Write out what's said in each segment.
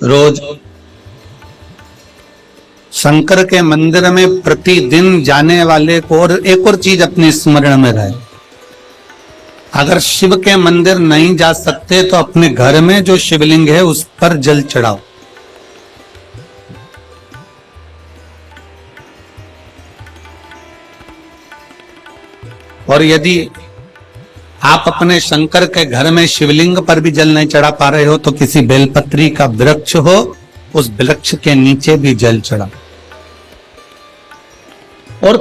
रोज शंकर के मंदिर में प्रतिदिन जाने वाले को और एक और चीज अपने स्मरण में रहे, अगर शिव के मंदिर नहीं जा सकते तो अपने घर में जो शिवलिंग है उस पर जल चढ़ाओ। और यदि आप अपने शंकर के घर में शिवलिंग पर भी जल नहीं चढ़ा पा रहे हो तो किसी बेलपत्री का वृक्ष हो, उस वृक्ष के नीचे भी जल चढ़ाओ। और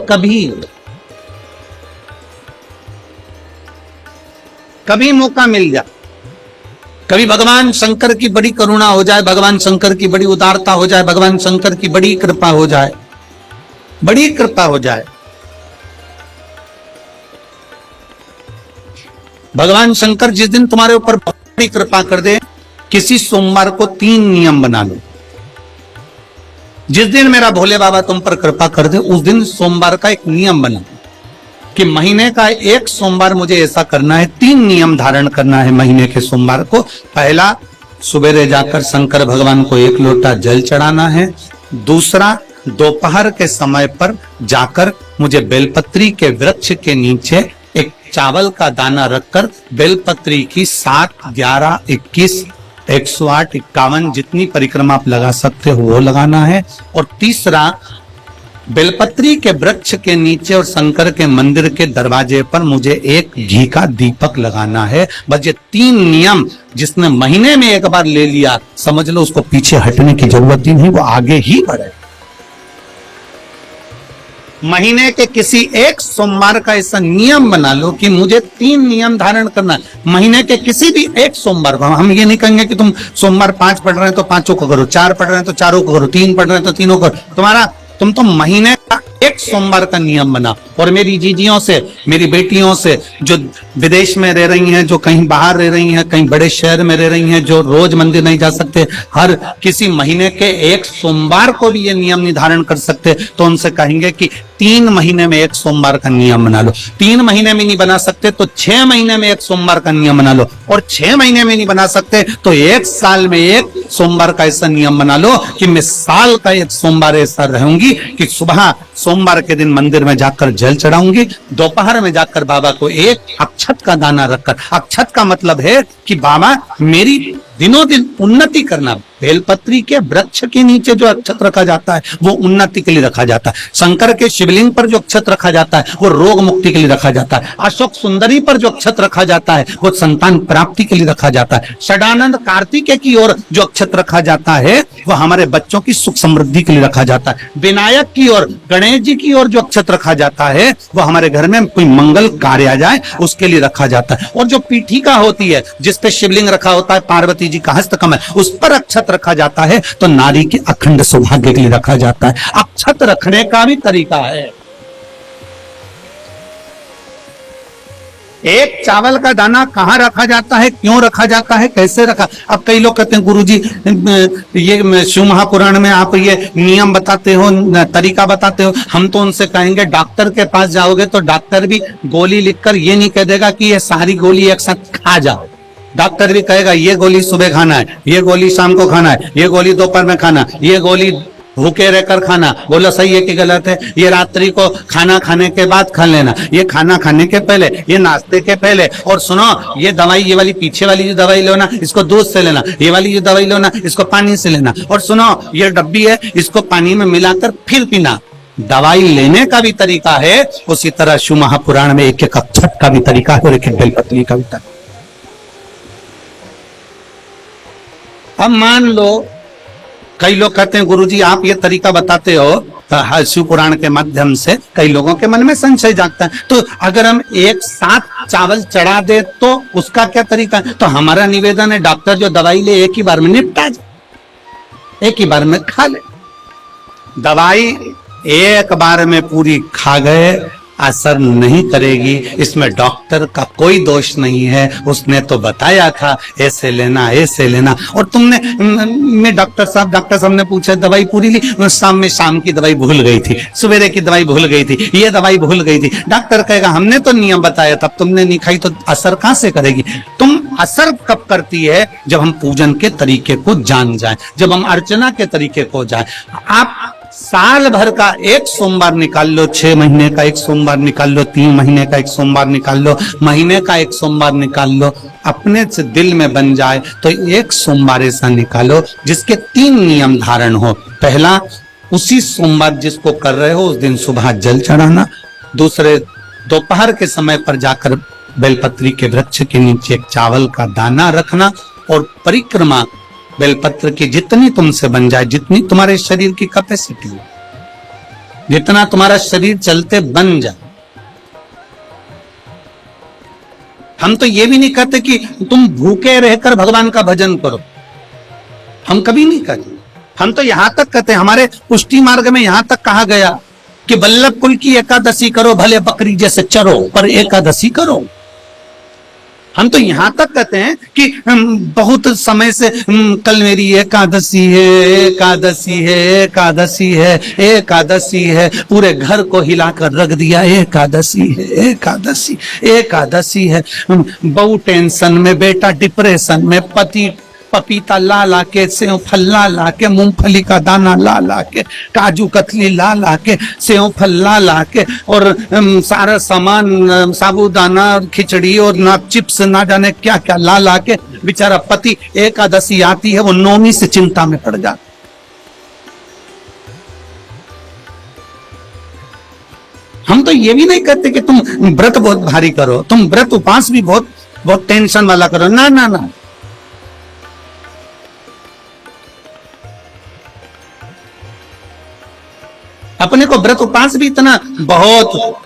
कभी मौका मिल जाए, कभी भगवान शंकर की बड़ी करुणा हो जाए, भगवान शंकर की बड़ी उदारता हो जाए, भगवान शंकर की बड़ी कृपा हो जाए, बड़ी कृपा हो जाए, भगवान शंकर जिस दिन तुम्हारे ऊपर बड़ी कृपा कर दे, किसी सोमवार को 3 नियम बना लो। जिस दिन मेरा भोले बाबा तुम पर कृपा कर दे उस दिन सोमवार का एक नियम बना कि महीने का एक सोमवार मुझे ऐसा करना है, 3 नियम धारण करना है महीने के सोमवार को। पहला, सुबेरे जाकर शंकर भगवान को 1 लोटा जल चढ़ाना है। दूसरा, दोपहर के समय पर जाकर मुझे बेलपत्री के वृक्ष के नीचे एक चावल का दाना रखकर बेलपत्री की 7, 11, 21, 108, 51 जितनी परिक्रमा आप लगा सकते हो वो लगाना है। और तीसरा, बेलपत्री के वृक्ष के नीचे और शंकर के मंदिर के दरवाजे पर मुझे एक घी का दीपक लगाना है। बस ये 3 नियम जिसने महीने में एक बार ले लिया, समझ लो उसको पीछे हटने की जरूरत ही नहीं, वो आगे ही बढ़े। महीने के किसी एक सोमवार का ऐसा नियम बना लो कि मुझे 3 नियम धारण करना है महीने के किसी भी एक सोमवार को। हम ये नहीं कहेंगे कि तुम सोमवार 5 पढ़ रहे हैं तो 5 को करो, 4 पढ़ रहे हैं तो 4 को करो, 3 पढ़ रहे हैं तो 3 को करो। तुम तो महीने का एक सोमवार का नियम बना। और मेरी जीजियों से, मेरी बेटियों से जो विदेश में रह रही हैं, जो कहीं बाहर रह रही हैं, कहीं बड़े शहर में रह रही हैं, जो रोज मंदिर नहीं जा सकते, हर किसी महीने के एक सोमवार को भी ये नियम निर्धारण कर सकते, तो उनसे कहेंगे कि 3 महीने में एक सोमवार का नियम बना लो। 3 महीने में नहीं बना सकते तो 6 महीने में एक सोमवार का नियम बना लो। और 6 महीने में नहीं बना सकते तो 1 साल में एक सोमवार का ऐसा नियम बना लो कि मैं साल का एक सोमवार ऐसा रहूंगी कि सुबह सोमवार के दिन मंदिर में जाकर जल चढ़ाऊंगी, दोपहर में जाकर बाबा को एक अक्षत का दाना रखकर, अक्षत का मतलब है कि बाबा मेरी दिनों दिन उन्नति करना। बेलपत्री के वृक्ष के नीचे जो अक्षत रखा जाता है वो उन्नति के लिए रखा जाता है। शंकर के शिवलिंग पर जो अक्षत रखा जाता है वो रोग मुक्ति के लिए रखा जाता है। अशोक सुंदरी पर जो अक्षत रखा जाता है वो संतान प्राप्ति के लिए रखा जाता है। षडानंद कार्तिकेय की ओर जो अक्षत रखा जाता है वो हमारे बच्चों की सुख समृद्धि के लिए रखा जाता है। विनायक की ओर, गणेश जी की ओर जो अक्षत रखा जाता है वो हमारे घर में कोई मंगल कार्य आ जाए उसके लिए रखा जाता है। और जो पीठिका होती है जिसपे शिवलिंग रखा होता है, पार्वती जी का हस्तकमल, उस पर अक्षत रखा जाता है तो नारी के अखंड सौभाग्य के लिए रखा जाता है। अक्षत रखने का भी तरीका है। एक चावल का दाना कहां रखा जाता है, क्यों रखा जाता है, कैसे रखा। अब कई लोग कहते हैं गुरुजी ये शिव महापुराण में आप ये नियम बताते हो, तरीका बताते हो। हम तो उनसे कहेंगे डॉक्टर के पास जाओगे तो डॉक्टर भी गोली लिखकर ये नहीं कह देगा कि ये सारी गोली एक साथ खा जाओ। डॉक्टर भी कहेगा ये गोली सुबह खाना है, ये गोली शाम को खाना है, ये गोली दोपहर में खाना, ये गोली भूखे रहकर खाना। बोलो सही है कि गलत है? ये रात्रि को खाना खाने के बाद खा लेना, ये खाना खाने के पहले, ये नाश्ते के पहले। और सुनो, ये दवाई, ये वाली पीछे वाली जो दवाई लो ना इसको दूध से लेना, ये वाली जो दवाई लो ना इसको पानी से लेना। और सुनो, ये डब्बी है इसको पानी में मिलाकर फिर पीना। दवाई लेने का भी तरीका है, उसी तरह शिव महापुराण में एक एक अक्षत का भी तरीका है और एक एक बेलपत्री का भी तरीका। अब मान लो कई लोग कहते हैं गुरुजी आप ये तरीका बताते हो शिव पुराण के माध्यम से, कई लोगों के मन में संशय जागता है। तो अगर हम एक साथ चावल चढ़ा दे तो उसका क्या तरीका है? तो हमारा निवेदन है डॉक्टर जो दवाई ले एक ही बार में निपटा जाए, एक ही बार में खा ले। दवाई एक बार में पूरी खा गए, असर नहीं करेगी, इसमें डॉक्टर का कोई दोष नहीं है, उसने तो बताया था ऐसे लेना ऐसे लेना। और तुमने मैं डॉक्टर साहब ने पूछा दवाई पूरी ली, शाम की दवाई भूल गई थी, सवेरे की दवाई भूल गई थी, ये दवाई भूल गई थी। डॉक्टर कहेगा हमने तो नियम बताया तब तुमने नहीं खाई, तो असर कहां से करेगी? तुम असर कब करती है? जब हम पूजन के तरीके को जान जाए, जब हम अर्चना के तरीके को जाए। आप साल भर का एक सोमवार निकाल लो, 6 महीने का एक सोमवार निकाल लो, 3 महीने का एक सोमवार निकाल लो, महीने का एक सोमवार निकाल लो, अपने से दिल में बन जाए तो एक सोमवार ऐसा निकालो जिसके 3 नियम धारण हो। पहला, उसी सोमवार जिसको कर रहे हो उस दिन सुबह जल चढ़ाना। दूसरे, दोपहर के समय पर जाकर बेलपत्री के वृक्ष के नीचे एक चावल का दाना रखना। और परिक्रमा बेलपत्र की जितनी तुमसे बन जाए, जितनी तुम्हारे शरीर की कैपेसिटी है, जितना तुम्हारा शरीर चलते बन जाए। हम तो ये भी नहीं कहते कि तुम भूखे रहकर भगवान का भजन करो, हम कभी नहीं कहते। हम तो यहां तक कहते हैं, हमारे पुष्टि मार्ग में यहां तक कहा गया कि वल्लभ कुल की एकादशी करो, भले बकरी जैसे चरो पर एकादशी करो। हम तो यहां तक कहते हैं कि बहुत समय से कल मेरी एकादशी है, एकादशी है, एकादशी है, एकादशी है, पूरे घर को हिलाकर रख दिया, एकादशी है, एकादशी, एकादशी है। बहू टेंशन में, बेटा डिप्रेशन में, पति पपीता ला ला के, सेव फल ला ला के, मूंगफली का दाना ला ला के, काजू कतली ला ला के, सेव फल ला ला के, और सारा सामान, साबूदाना, खिचड़ी और ना चिप्स, ना जाने क्या क्या ला ला के, बेचारा पति एकादशी आती है वो नौमी से चिंता में पड़ जाता। हम तो ये भी नहीं कहते कि तुम व्रत बहुत भारी करो, तुम व्रत उपास भी बहुत बहुत टेंशन वाला करो, ना ना ना। अपने को व्रत उपास भी इतना बहुत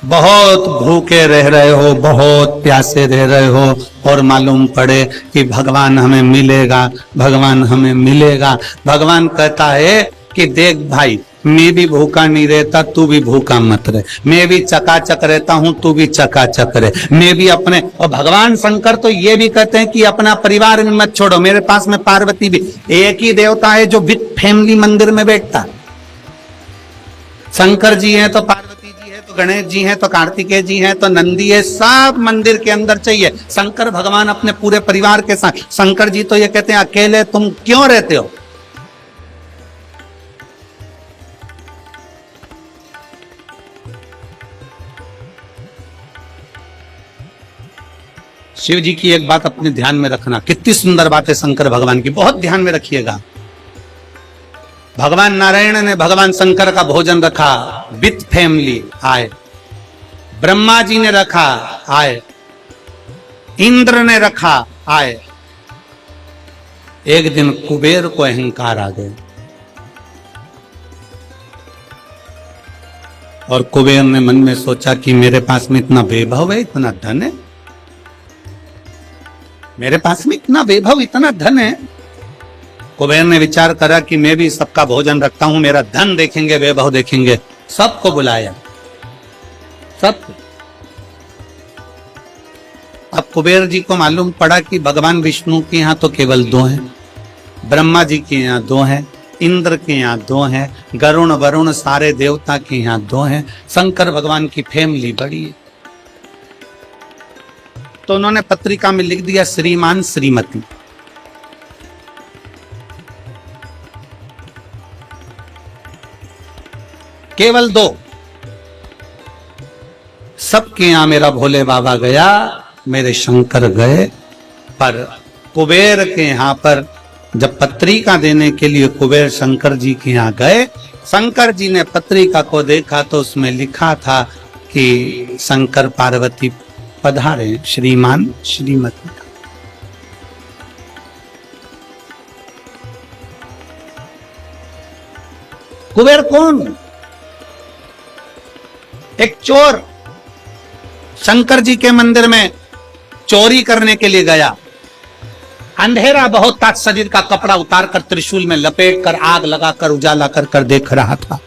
बहुत भूखे रह रहे हो, बहुत प्यासे रह रहे हो, और मालूम पड़े कि भगवान हमें मिलेगा, भगवान हमें मिलेगा। भगवान कहता है कि देख भाई, मैं भी भूखा नहीं रहता, तू भी भूखा मत रहे, मैं भी चकाचक रहता हूं, तू भी चकाचक रहे, मैं भी अपने। और भगवान शंकर तो ये भी कहते हैं कि अपना परिवार में मत छोड़ो। मेरे पास में पार्वती भी, एक ही देवता है जो विद फैमिली मंदिर में बैठता है। शंकर जी हैं तो पार्वती जी है, तो गणेश जी हैं, तो कार्तिकेय जी हैं, तो नंदी है, सब मंदिर के अंदर चाहिए। शंकर भगवान अपने पूरे परिवार के साथ। शंकर जी तो ये कहते हैं अकेले तुम क्यों रहते हो? शिव जी की एक बात अपने ध्यान में रखना, कितनी सुंदर बात है शंकर भगवान की, बहुत ध्यान में रखिएगा। भगवान नारायण ने भगवान शंकर का भोजन रखा, विथ फैमिली आए। ब्रह्मा जी ने रखा, आए। इंद्र ने रखा, आए। एक दिन कुबेर को अहंकार आ गया और कुबेर ने मन में सोचा कि मेरे पास में इतना वैभव है, इतना धन है, मेरे पास में इतना वैभव, इतना धन है। कुबेर ने विचार करा कि मैं भी सबका भोजन रखता हूं, मेरा धन देखेंगे, वैभव देखेंगे। सबको बुलाया, सब। अब कुबेर जी को मालूम पड़ा कि भगवान विष्णु के यहाँ तो केवल 2 हैं, ब्रह्मा जी के यहाँ 2 हैं, इंद्र के यहाँ 2 हैं, गरुण वरुण सारे देवता के यहाँ 2 हैं, शंकर भगवान की फैमिली बड़ी है। तो उन्होंने पत्रिका में लिख दिया श्रीमान श्रीमती। केवल 2। सबके यहां मेरा भोले बाबा गया, मेरे शंकर गए, पर कुबेर के यहां पर जब पत्रिका देने के लिए कुबेर शंकर जी के यहां गए, शंकर जी ने पत्रिका को देखा तो उसमें लिखा था कि शंकर पार्वती पधारे, श्रीमान श्रीमती। कुबेर कौन? एक चोर शंकर जी के मंदिर में चोरी करने के लिए गया। अंधेरा बहुत था, शरीर का कपड़ा उतारकर त्रिशूल में लपेट कर आग लगाकर उजाला कर देख रहा था।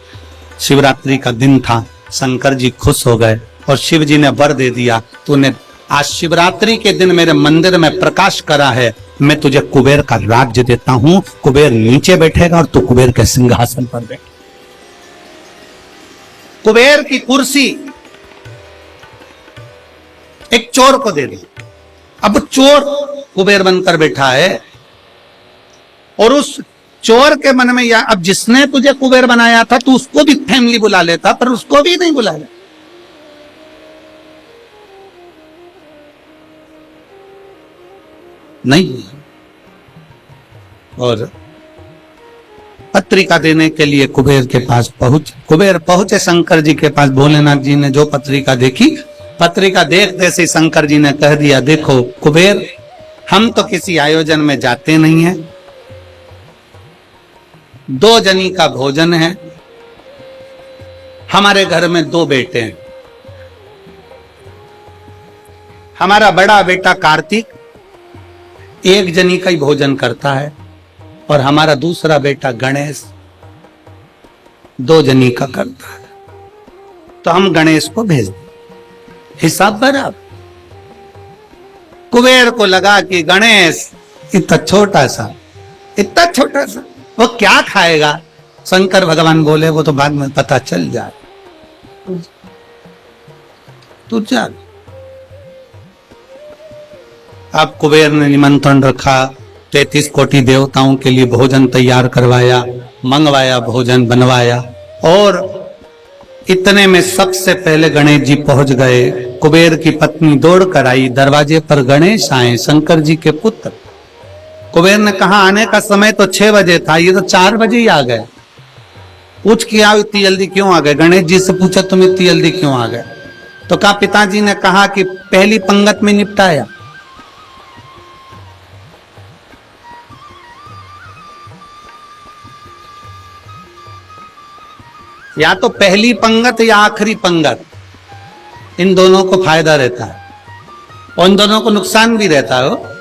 शिवरात्रि का दिन था, शंकर जी खुश हो गए और शिव जी ने वर दे दिया, तूने आज शिवरात्रि के दिन मेरे मंदिर में प्रकाश करा है, मैं तुझे कुबेर का राज्य देता हूं। कुबेर नीचे बैठेगा और तू कुबेर के सिंहासन पर बैठ। कुबेर की कुर्सी एक चोर को दे दी। अब चोर कुबेर बनकर बैठा है और उस चोर के मन में या अब जिसने तुझे कुबेर बनाया था तू उसको भी फैमिली बुला लेता, पर उसको भी नहीं बुलाया। नहीं। और पत्रिका देने के लिए कुबेर के पास कुबेर पहुंचे शंकर जी के पास। भोलेनाथ जी ने जो पत्रिका देखी, पत्रिका देखते से शंकर जी ने कह दिया, देखो कुबेर, हम तो किसी आयोजन में जाते नहीं हैं, 2 जनी का भोजन है, हमारे घर में 2 बेटे हैं, हमारा बड़ा बेटा कार्तिक 1 जनी का ही भोजन करता है और हमारा दूसरा बेटा गणेश 2 जनी का करता है, तो हम गणेश को भेज दें, हिसाब बराबर। कुबेर को लगा कि गणेश इतना छोटा सा वो क्या खाएगा। शंकर भगवान बोले, वो तो बाद में पता चल जाए, तू चल। अब कुबेर ने निमंत्रण रखा, 33 कोटि देवताओं के लिए भोजन तैयार करवाया, मंगवाया, भोजन बनवाया। और इतने में सबसे पहले गणेश जी पहुंच गए। कुबेर की पत्नी दौड़ कर आई, दरवाजे पर गणेश आए, शंकर जी के पुत्र। कुबेर ने कहा आने का समय तो 6 बजे था, ये तो 4 बजे ही आ गए। पूछ के आओ इतनी जल्दी क्यों आ गए। गणेश जी से पूछा तुम इतनी जल्दी क्यों आ गए, तो कहा पिताजी ने कहा कि पहली पंगत में निपटाया। या तो पहली पंगत या आखिरी पंगत, इन दोनों को फायदा रहता है और इन दोनों को नुकसान भी रहता है।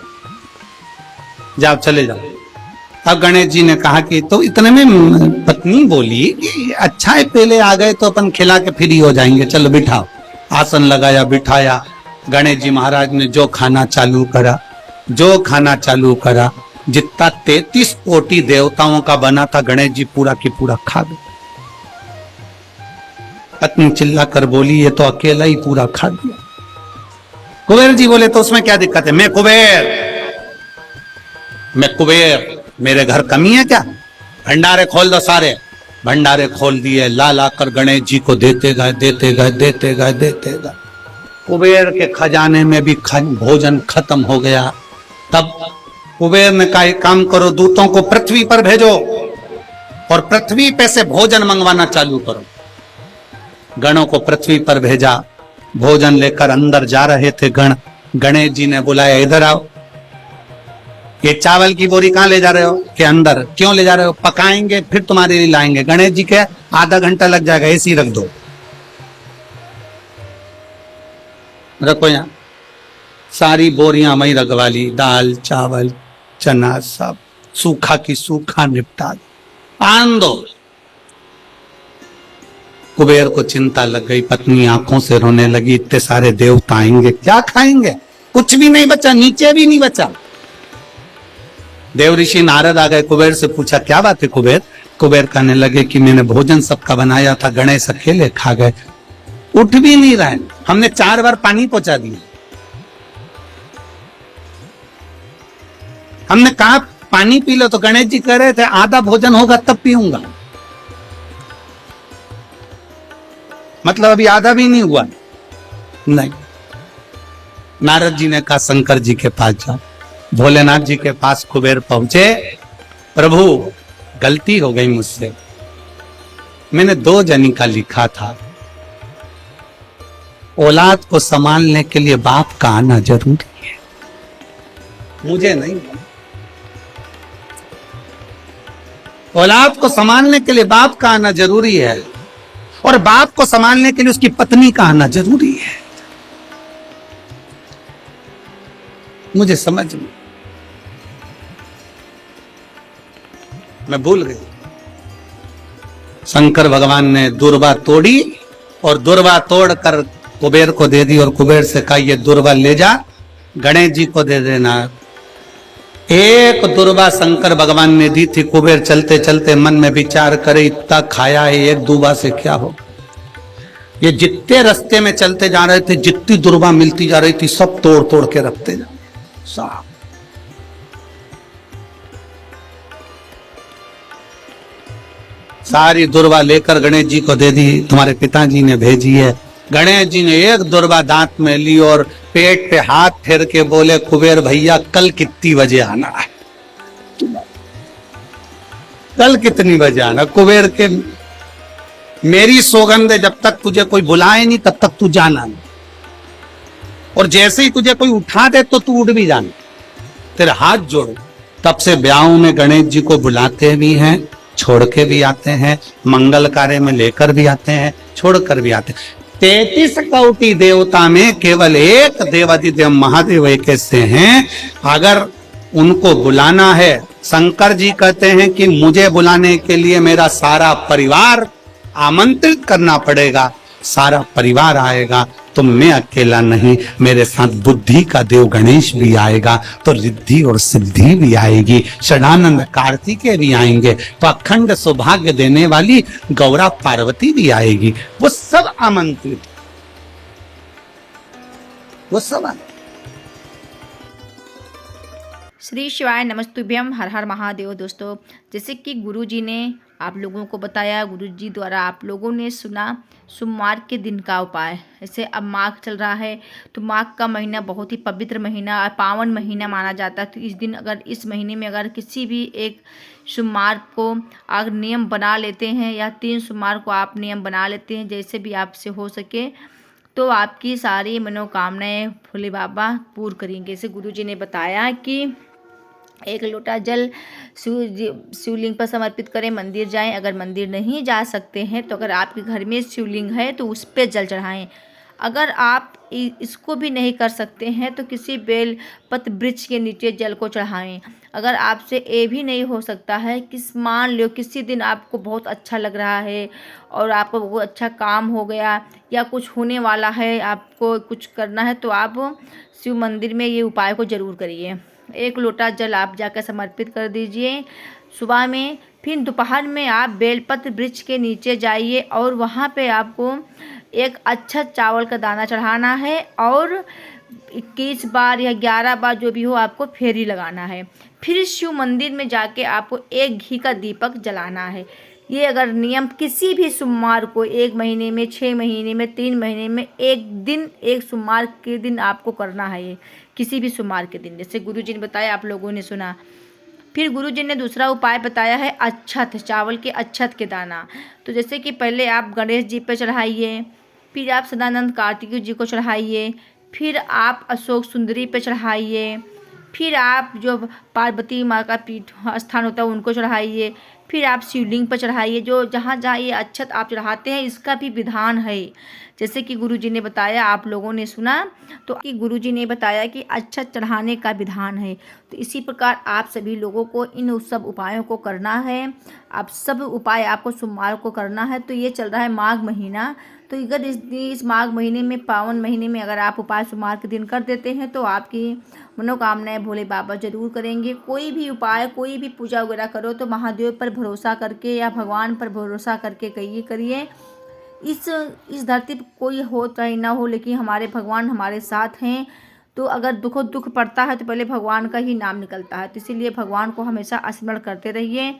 जाओ चले जाओ। अब गणेश जी ने कहा कि तो इतने में पत्नी बोली कि अच्छा है पहले आ गए तो अपन खिला के फ्री हो जाएंगे, चलो बिठाओ। आसन लगाया, बिठाया। गणेश जी महाराज ने जो खाना चालू करा, जितना 33 कोटि देवताओं का बना था गणेश जी पूरा की पूरा खा गए। पत्नी चिल्ला कर बोली ये तो अकेला ही पूरा खा गया। कुबेर जी बोले तो उसमें क्या दिक्कत है, मैं कुबेर, मेरे घर कमी है क्या? भंडारे खोल दो सारे। भंडारे खोल दिए, ला कर गणेश जी को देते गए। कुबेर के खजाने में भी भोजन खत्म हो गया। तब कुबेर ने कहा एक काम करो, दूतों को पृथ्वी पर भेजो और पृथ्वी पे से भोजन मंगवाना चालू करो। गणों को पृथ्वी पर भेजा, भोजन लेकर अंदर जा रहे थे गण। गणेश जी ने बुलाया, इधर आओ। ये चावल की बोरी कहां ले जा रहे हो? कि अंदर। क्यों ले जा रहे हो? पकाएंगे फिर तुम्हारे लिए लाएंगे। गणेश जी के आधा घंटा लग जाएगा, ऐसी रख दो। रखो यहां। सारी बोरियां वहीं रखवा ली, दाल चावल चना सब सूखा की सूखा निपटा दो, आन दो। कुबेर को चिंता लग गई, पत्नी आंखों से रोने लगी, इतने सारे देवता आएंगे क्या खाएंगे? कुछ भी नहीं बचा, नीचे भी नहीं बचा। देव ऋषि नारद आ गए, कुबेर से पूछा क्या बात है कुबेर? कुबेर कहने लगे कि मैंने भोजन सबका बनाया था, गणेश अकेले खा गए, उठ भी नहीं रहे, हमने 4 बार पानी पहुंचा दिया। हमने कहा पानी पी लो तो गणेश जी कह रहे थे आधा भोजन होगा तब पीऊंगा, मतलब अभी आधा भी नहीं हुआ। नहीं। नारद जी ने कहा शंकर जी के पास जाओ। भोलेनाथ जी के पास कुबेर पहुंचे, प्रभु गलती हो गई मुझसे, मैंने 2 जनी का लिखा था। औलाद को संभालने के लिए बाप का आना जरूरी है, मुझे नहीं। औलाद को संभालने के लिए बाप का आना जरूरी है और बाप को संभालने के लिए उसकी पत्नी का आना जरूरी है। मुझे समझ में, मैं भूल गई। शंकर भगवान ने दुर्बा तोड़ी और दुर्वा तोड़ कर कुबेर को दे दी और कुबेर से कहा ये दुर्वा ले जा गणेश जी को दे देना। एक दुर्वा शंकर भगवान ने दी थी। कुबेर चलते चलते मन में विचार करे इतना खाया है, एक दुर्वा से क्या हो। ये जितने रास्ते में चलते जा रहे थे, जितनी दुर्वा मिलती जा रही थी, सब तोड़ तोड़ के रखते जा साहब। सारी दुर्वा लेकर गणेश जी को दे दी, तुम्हारे पिताजी ने भेजी है। गणेश जी ने एक दुर्वा दांत में ली और पेट पे हाथ फेर के बोले कुबेर भैया कल कितनी बजे आना है, कल कितनी बजे आना। कुबेर के मेरी सौगंध है जब तक तुझे कोई बुलाए नहीं तब तक तू जाना नहीं, और जैसे ही तुझे कोई उठा दे तो तू उठ भी जाना, तेरे हाथ जोड़ो। तब से ब्याहों में गणेश जी को बुलाते भी हैं, छोड़ के भी आते हैं, मंगल कार्य में लेकर भी आते हैं, छोड़कर भी आते हैं। 33 कोटि देवता में केवल एक देवादिदेव महादेव एक ऐसे हैं, अगर उनको बुलाना है, शंकर जी कहते हैं कि मुझे बुलाने के लिए मेरा सारा परिवार आमंत्रित करना पड़ेगा, सारा परिवार आएगा, तो मैं अकेला नहीं, मेरे साथ बुद्धि का देव गणेश भी आएगा, तो रिद्धि और सिद्धि भी आएगी, षडानंद कार्तिकेय भी आएंगे, तो अखंड सौभाग्य देने वाली गौरा पार्वती भी आएगी। वो सब आमंत्रित, वो सब आएंगे। श्री शिवाय नमस्तुभ्यम, हर हर महादेव। दोस्तों, जैसे कि गुरुजी ने आप लोगों को बताया, गुरुजी द्वारा आप लोगों ने सुना सोमवार के दिन का उपाय। ऐसे अब माघ चल रहा है, तो माघ का महीना बहुत ही पवित्र महीना और पावन महीना माना जाता है। तो इस दिन अगर इस महीने में अगर किसी भी एक सोमवार को अगर नियम बना लेते हैं, या 3 सोमवार को आप नियम बना लेते हैं, जैसे भी आपसे हो सके, तो आपकी सारी मनोकामनाएं भोले बाबा पूर्ण करेंगे। जैसे गुरुजी ने बताया कि 1 लोटा जल शिवलिंग पर समर्पित करें, मंदिर जाएं। अगर मंदिर नहीं जा सकते हैं तो अगर आपके घर में शिवलिंग है तो उस पर जल चढ़ाएं। अगर आप इसको भी नहीं कर सकते हैं तो किसी बेल पत्र वृक्ष के नीचे जल को चढ़ाएं। अगर आपसे ये भी नहीं हो सकता है कि मान लो किसी दिन आपको बहुत अच्छा लग रहा है और आपको बहुत अच्छा काम हो गया या कुछ होने वाला है, आपको कुछ करना है, तो आप शिव मंदिर में ये उपाय को ज़रूर करिए। 1 लोटा जल आप जाकर समर्पित कर दीजिए सुबह में। फिर दोपहर में आप बेलपत्र वृक्ष के नीचे जाइए और वहाँ पे आपको एक अच्छा चावल का दाना चढ़ाना है और 21 बार या 11 बार जो भी हो आपको फेरी लगाना है। फिर शिव मंदिर में जाके आपको 1 घी का दीपक जलाना है। ये अगर नियम किसी भी सोमवार को 1 महीने में, 6 महीने में, 3 महीने में 1 दिन, 1 सोमवार के दिन आपको करना है। ये किसी भी सोमवार के दिन, जैसे गुरुजी ने बताया, आप लोगों ने सुना। फिर गुरुजी ने दूसरा उपाय बताया है अक्षत, चावल के अक्षत के दाना। तो जैसे कि पहले आप गणेश जी पे चढ़ाइए, फिर आप सदानंद कार्तिकेय जी को चढ़ाइए, फिर आप अशोक सुंदरी पे चढ़ाइए, फिर आप जो पार्वती माँ का पीठ स्थान होता है उनको चढ़ाइए, फिर आप शिवलिंग पर चढ़ाइए। जो जहाँ जहाँ ये अक्षत आप चढ़ाते हैं इसका भी विधान है, जैसे कि गुरुजी ने बताया, आप लोगों ने सुना। तो कि गुरुजी ने बताया कि अक्षत चढ़ाने का विधान है। तो इसी प्रकार आप सभी लोगों को इन सब उपायों को करना है। आप सब उपाय आपको सोमवार को करना है। तो ये चल रहा है माघ महीना, तो अगर इस माघ महीने में, पावन महीने में अगर आप उपाय सोमवार के दिन कर देते हैं तो आपकी मनोकामनाएं भोले बाबा जरूर करेंगे। कोई भी उपाय, कोई भी पूजा वगैरह करो तो महादेव पर भरोसा करके या भगवान पर भरोसा करके करिए। इस धरती पर कोई हो चाहे ना हो, लेकिन हमारे भगवान हमारे साथ हैं। तो अगर दुख पड़ता है तो पहले भगवान का ही नाम निकलता है। तो इसीलिए भगवान को हमेशा स्मरण करते रहिए।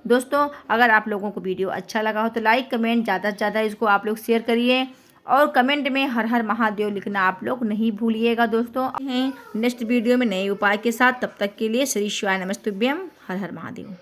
दोस्तों, अगर आप लोगों को वीडियो अच्छा लगा हो तो लाइक, कमेंट, ज़्यादा से ज़्यादा इसको आप लोग शेयर करिए और कमेंट में हर हर महादेव लिखना आप लोग नहीं भूलिएगा। दोस्तों, नेक्स्ट वीडियो में नए उपाय के साथ, तब तक के लिए श्री शिवाय नमस्तुभ्यम, हर हर महादेव।